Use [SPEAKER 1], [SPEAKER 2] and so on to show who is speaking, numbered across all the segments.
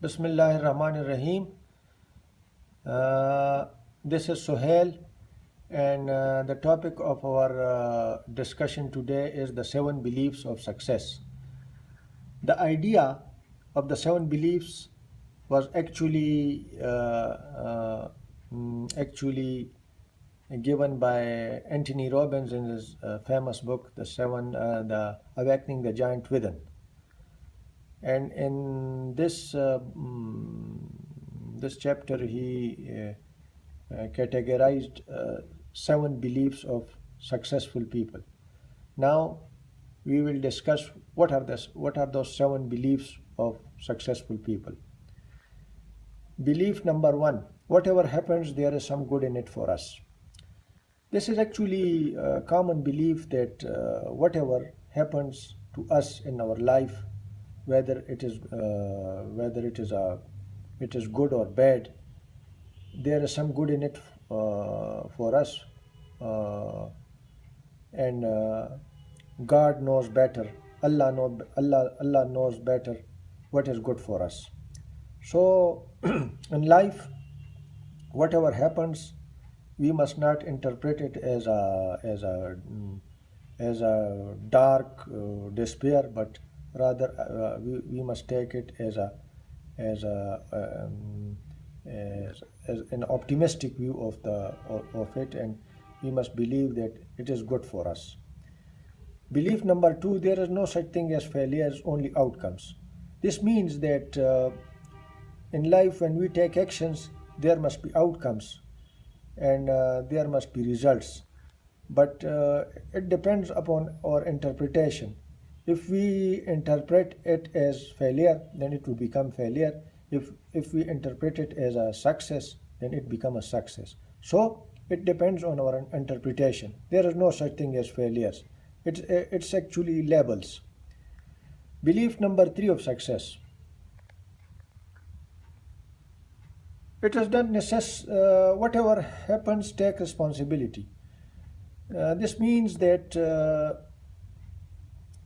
[SPEAKER 1] Bismillahir Rahmanir Rahim. This is Sohail, and the topic of our discussion today is the 7 beliefs of success. The idea of the 7 beliefs was actually given by Anthony Robbins in his famous book, The Awakening the Giant Within. And in this chapter, he categorized 7 beliefs of successful people. Now, we will discuss what are those 7 beliefs of successful people. Belief number 1: whatever happens, there is some good in it for us. This is actually a common belief that whatever happens to us in our life, whether it is good or bad, there is some good in it for us, and God knows better. Allah knows better what is good for us. So, in life, whatever happens, we must not interpret it as a dark despair, but rather we must take it as an optimistic view of it, and we must believe that it is good for us. Belief number 2: there is no such thing as failures, only outcomes. This means that in life, when we take actions, there must be outcomes, and there must be results. But it depends upon our interpretation. If we interpret it as failure, then it will become failure. If we interpret it as a success, then it becomes a success. So it depends on our interpretation. There is no such thing as failures. It's actually labels. Belief number 3 of success: it is not necessary. Whatever happens, take responsibility. This means that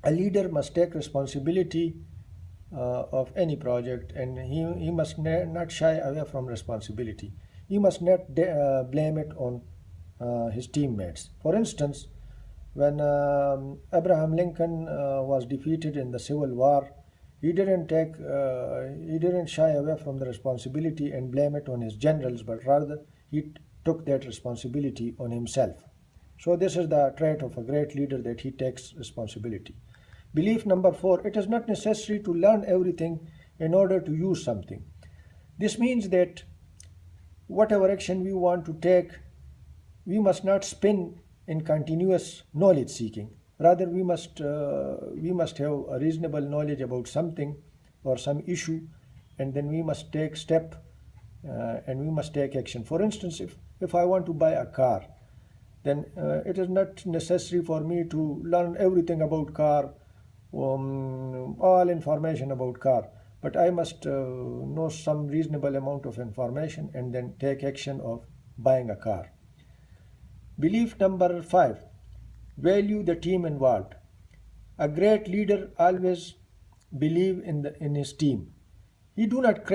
[SPEAKER 1] a leader must take responsibility of any project, and he must not shy away from responsibility. He must not blame it on his teammates. For instance, when Abraham Lincoln was defeated in the Civil War, he didn't shy away from the responsibility and blame it on his generals, but rather he took that responsibility on himself. So this is the trait of a great leader, that he takes responsibility. Belief number 4: it is not necessary to learn everything in order to use something. This means that whatever action we want to take, we must not spin in continuous knowledge seeking. Rather, we must have a reasonable knowledge about something or some issue, and then we must take step and we must take action. For instance, if I want to buy a car, then it is not necessary for me to learn everything about car, all information about car, but I must know some reasonable amount of information and then take action of buying a car. Belief number 5: value the team involved. A great leader always believe in his team. He do not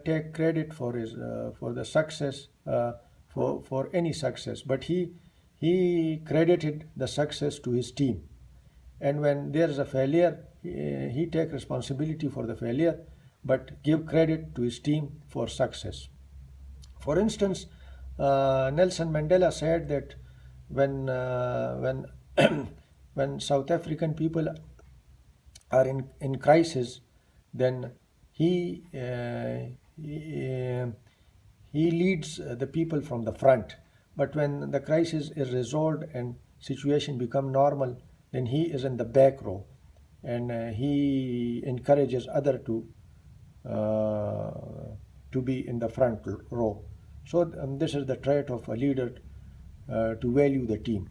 [SPEAKER 1] take credit for the success, for any success, but he credited the success to his team. And when there is a failure, he take responsibility for the failure, but give credit to his team for success. For instance, Nelson Mandela said that when when South African people are in crisis, then he leads the people from the front. But when the crisis is resolved and situation become normal, then he is in the back row, and he encourages other to be in the front row. So this is the trait of a leader, to value the team.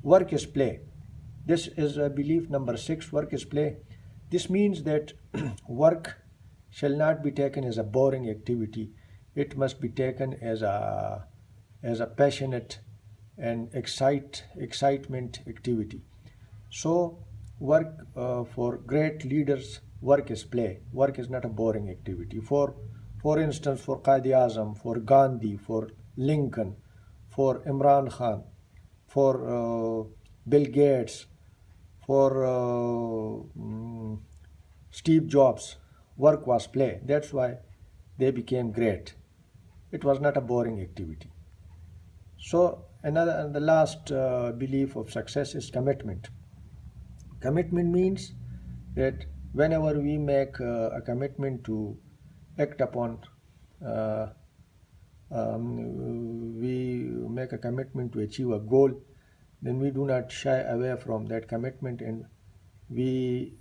[SPEAKER 1] Work is play. This is belief number 6. Work is play. This means that work shall not be taken as a boring activity. It must be taken as a passionate and excitement activity. So work for great leaders work is play. Work is not a boring activity. For instance, for Qaidi Azam, for Gandhi, for Lincoln, for Imran Khan, for Bill Gates, for Steve Jobs, work was play. That's why they became great. It was not a boring activity. So another and the last belief of success is commitment. Commitment means that whenever we make a commitment to act upon, uh, we make a commitment to achieve a goal, then we do not shy away from that commitment, and we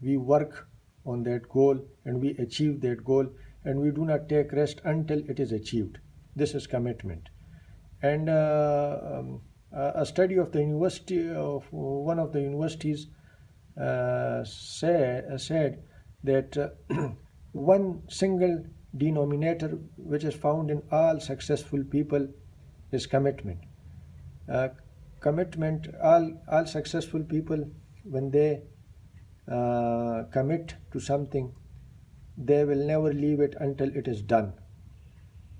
[SPEAKER 1] we work on that goal and we achieve that goal, and we do not take rest until it is achieved. This is commitment. And a study of the university of one of the universities said that one single denominator which is found in all successful people is commitment. Uh, Commitment, all successful people, when they commit to something, they will never leave it until it is done.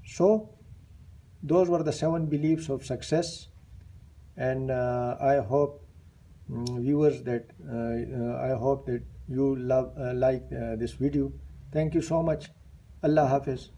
[SPEAKER 1] So, those were the 7 beliefs of success, and I hope viewers that I hope that you love like this video. Thank you so much. Allah Hafiz.